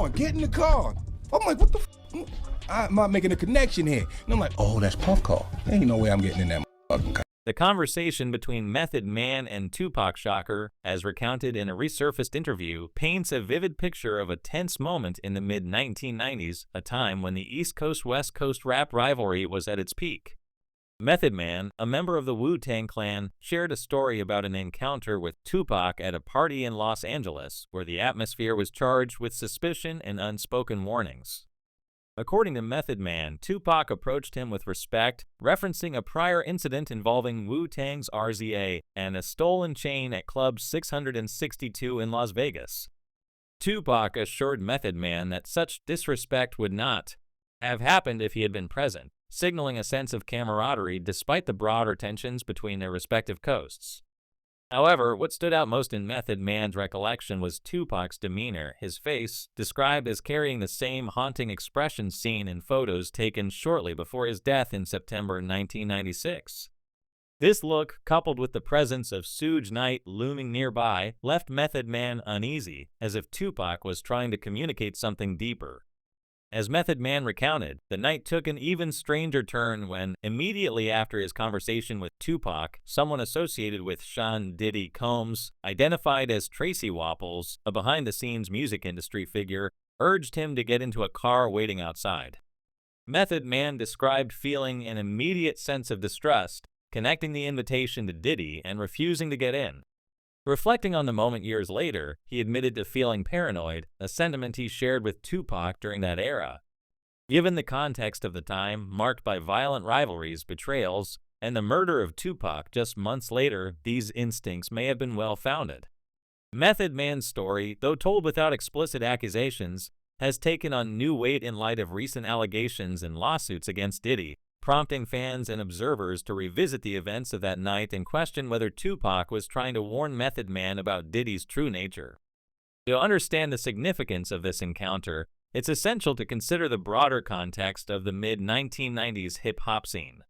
car, get in the car. I'm like, what the f? I'm not making a connection here. And I'm like, oh, that's Puff Car. There ain't no way I'm getting in that motherfucking car. The conversation between Method Man and Tupac Shakur, as recounted in a resurfaced interview, paints a vivid picture of a tense moment in the mid-1990s, a time when the East Coast-West Coast rap rivalry was at its peak. Method Man, a member of the Wu-Tang Clan, shared a story about an encounter with Tupac at a party in Los Angeles, where the atmosphere was charged with suspicion and unspoken warnings. According to Method Man, Tupac approached him with respect, referencing a prior incident involving Wu-Tang's RZA and a stolen chain at Club 662 in Las Vegas. Tupac assured Method Man that such disrespect would not have happened if he had been present, signaling a sense of camaraderie despite the broader tensions between their respective coasts. However, what stood out most in Method Man's recollection was Tupac's demeanor, his face, described as carrying the same haunting expression seen in photos taken shortly before his death in September 1996. This look, coupled with the presence of Suge Knight looming nearby, left Method Man uneasy, as if Tupac was trying to communicate something deeper. As Method Man recounted, the night took an even stranger turn when, immediately after his conversation with Tupac, someone associated with Sean Diddy Combs, identified as Tracy Wapples, a behind-the-scenes music industry figure, urged him to get into a car waiting outside. Method Man described feeling an immediate sense of distrust, connecting the invitation to Diddy and refusing to get in. Reflecting on the moment years later, he admitted to feeling paranoid, a sentiment he shared with Tupac during that era. Given the context of the time, marked by violent rivalries, betrayals, and the murder of Tupac just months later, these instincts may have been well-founded. Method Man's story, though told without explicit accusations, has taken on new weight in light of recent allegations and lawsuits against Diddy, prompting fans and observers to revisit the events of that night and question whether Tupac was trying to warn Method Man about Diddy's true nature. To understand the significance of this encounter, it's essential to consider the broader context of the mid-1990s hip-hop scene.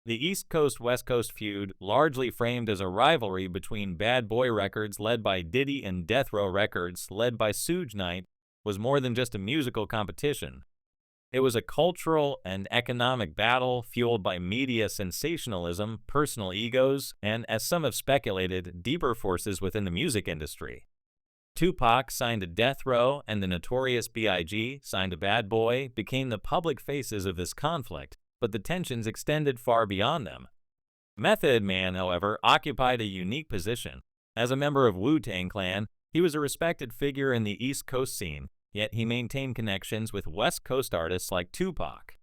The East Coast-West Coast feud, largely framed as a rivalry between Bad Boy Records led by Diddy and Death Row Records led by Suge Knight, was more than just a musical competition. It was a cultural and economic battle fueled by media sensationalism, personal egos, and, as some have speculated, deeper forces within the music industry. Tupac, signed to Death Row, and the Notorious B.I.G., signed to Bad Boy, became the public faces of this conflict, but the tensions extended far beyond them. Method Man, however, occupied a unique position. As a member of Wu-Tang Clan, he was a respected figure in the East Coast scene, yet he maintained connections with West Coast artists like Tupac.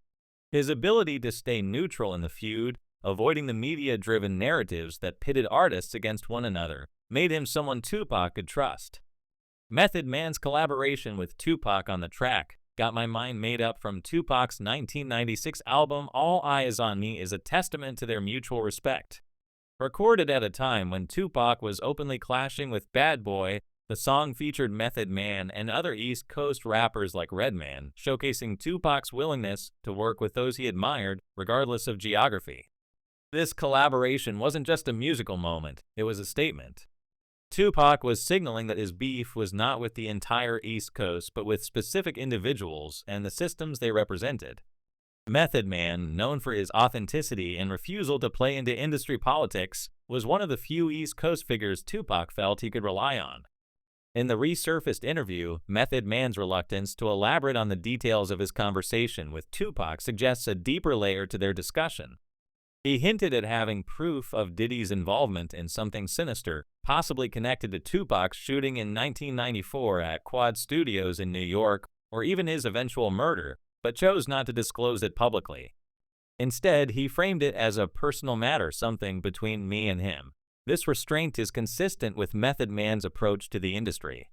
His ability to stay neutral in the feud, avoiding the media-driven narratives that pitted artists against one another, made him someone Tupac could trust. Method Man's collaboration with Tupac on the track, Got My Mind Made Up from Tupac's 1996 album All Eyes on Me, is a testament to their mutual respect. Recorded at a time when Tupac was openly clashing with Bad Boy, the song featured Method Man and other East Coast rappers like Redman, showcasing Tupac's willingness to work with those he admired, regardless of geography. This collaboration wasn't just a musical moment, it was a statement. Tupac was signaling that his beef was not with the entire East Coast, but with specific individuals and the systems they represented. Method Man, known for his authenticity and refusal to play into industry politics, was one of the few East Coast figures Tupac felt he could rely on. In the resurfaced interview, Method Man's reluctance to elaborate on the details of his conversation with Tupac suggests a deeper layer to their discussion. He hinted at having proof of Diddy's involvement in something sinister, possibly connected to Tupac's shooting in 1994 at Quad Studios in New York, or even his eventual murder, but chose not to disclose it publicly. Instead, he framed it as a personal matter, something between me and him. This restraint is consistent with Method Man's approach to the industry.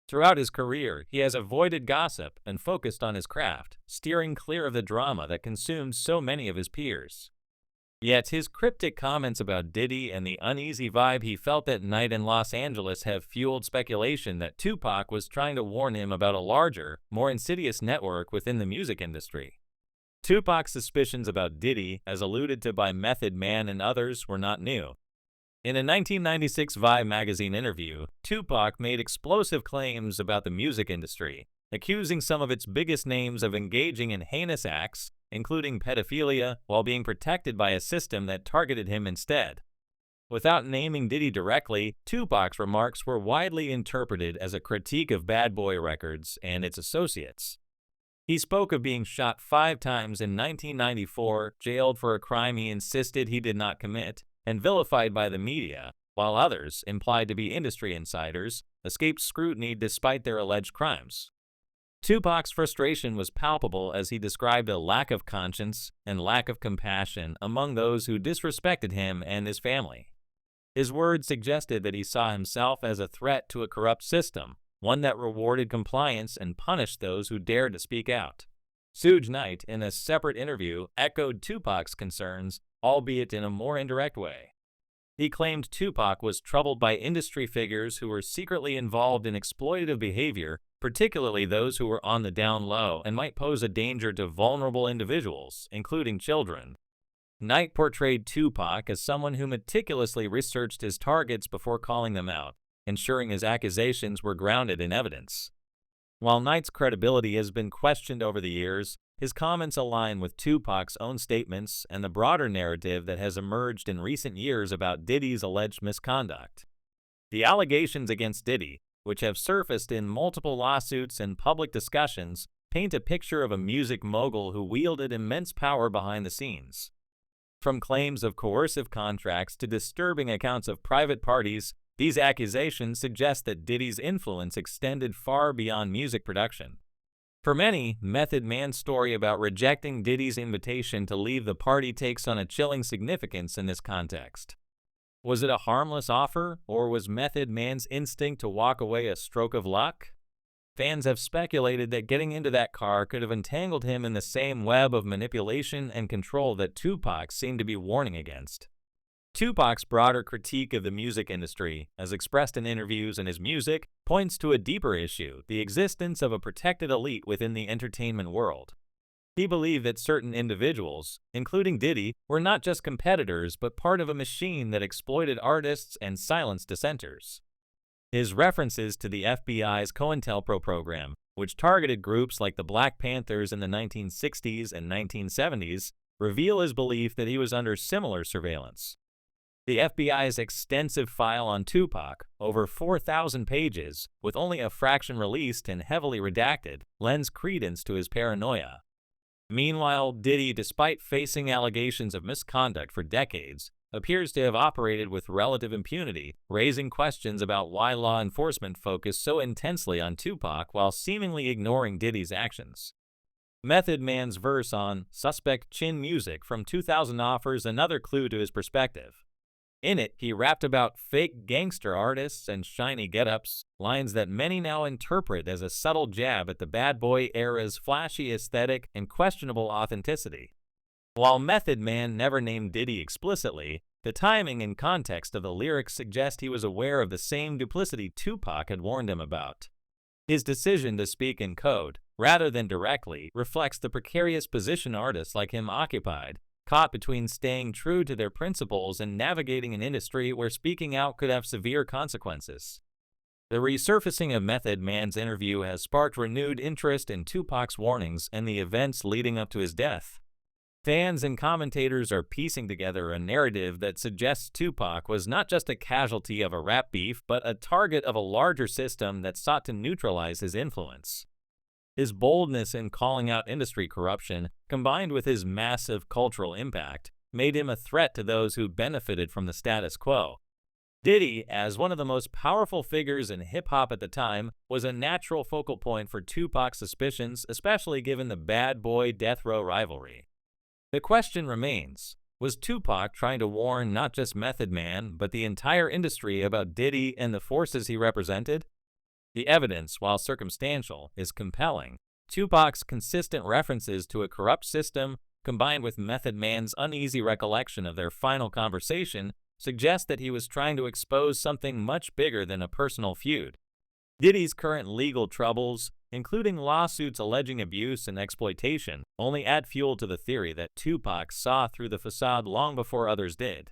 Throughout his career, he has avoided gossip and focused on his craft, steering clear of the drama that consumed so many of his peers. Yet his cryptic comments about Diddy and the uneasy vibe he felt that night in Los Angeles have fueled speculation that Tupac was trying to warn him about a larger, more insidious network within the music industry. Tupac's suspicions about Diddy, as alluded to by Method Man and others, were not new. In a 1996 Vibe magazine interview, Tupac made explosive claims about the music industry, accusing some of its biggest names of engaging in heinous acts, including pedophilia, while being protected by a system that targeted him instead. Without naming Diddy directly, Tupac's remarks were widely interpreted as a critique of Bad Boy Records and its associates. He spoke of being shot 5 times in 1994, jailed for a crime he insisted he did not commit, and vilified by the media, while others, implied to be industry insiders, escaped scrutiny despite their alleged crimes. Tupac's frustration was palpable as he described a lack of conscience and lack of compassion among those who disrespected him and his family. His words suggested that he saw himself as a threat to a corrupt system, one that rewarded compliance and punished those who dared to speak out. Suge Knight, in a separate interview, echoed Tupac's concerns, albeit in a more indirect way. He claimed Tupac was troubled by industry figures who were secretly involved in exploitative behavior, particularly those who were on the down low and might pose a danger to vulnerable individuals, including children. Knight portrayed Tupac as someone who meticulously researched his targets before calling them out, ensuring his accusations were grounded in evidence. While Knight's credibility has been questioned over the years, his comments align with Tupac's own statements and the broader narrative that has emerged in recent years about Diddy's alleged misconduct. The allegations against Diddy, which have surfaced in multiple lawsuits and public discussions, paint a picture of a music mogul who wielded immense power behind the scenes. From claims of coercive contracts to disturbing accounts of private parties, these accusations suggest that Diddy's influence extended far beyond music production. For many, Method Man's story about rejecting Diddy's invitation to leave the party takes on a chilling significance in this context. Was it a harmless offer, or was Method Man's instinct to walk away a stroke of luck? Fans have speculated that getting into that car could have entangled him in the same web of manipulation and control that Tupac seemed to be warning against. Tupac's broader critique of the music industry, as expressed in interviews and his music, points to a deeper issue, the existence of a protected elite within the entertainment world. He believed that certain individuals, including Diddy, were not just competitors but part of a machine that exploited artists and silenced dissenters. His references to the FBI's COINTELPRO program, which targeted groups like the Black Panthers in the 1960s and 1970s, reveal his belief that he was under similar surveillance. The FBI's extensive file on Tupac, over 4,000 pages, with only a fraction released and heavily redacted, lends credence to his paranoia. Meanwhile, Diddy, despite facing allegations of misconduct for decades, appears to have operated with relative impunity, raising questions about why law enforcement focused so intensely on Tupac while seemingly ignoring Diddy's actions. Method Man's verse on Suspect Chin Music from 2000 offers another clue to his perspective. In it, he rapped about fake gangster artists and shiny get-ups, lines that many now interpret as a subtle jab at the bad boy era's flashy aesthetic and questionable authenticity. While Method Man never named Diddy explicitly, the timing and context of the lyrics suggest he was aware of the same duplicity Tupac had warned him about. His decision to speak in code, rather than directly, reflects the precarious position artists like him occupied, caught between staying true to their principles and navigating an industry where speaking out could have severe consequences. The resurfacing of Method Man's interview has sparked renewed interest in Tupac's warnings and the events leading up to his death. Fans and commentators are piecing together a narrative that suggests Tupac was not just a casualty of a rap beef, but a target of a larger system that sought to neutralize his influence. His boldness in calling out industry corruption, combined with his massive cultural impact, made him a threat to those who benefited from the status quo. Diddy, as one of the most powerful figures in hip-hop at the time, was a natural focal point for Tupac's suspicions, especially given the bad boy death row rivalry. The question remains, was Tupac trying to warn not just Method Man, but the entire industry about Diddy and the forces he represented? The evidence, while circumstantial, is compelling. Tupac's consistent references to a corrupt system, combined with Method Man's uneasy recollection of their final conversation, suggest that he was trying to expose something much bigger than a personal feud. Diddy's current legal troubles, including lawsuits alleging abuse and exploitation, only add fuel to the theory that Tupac saw through the facade long before others did.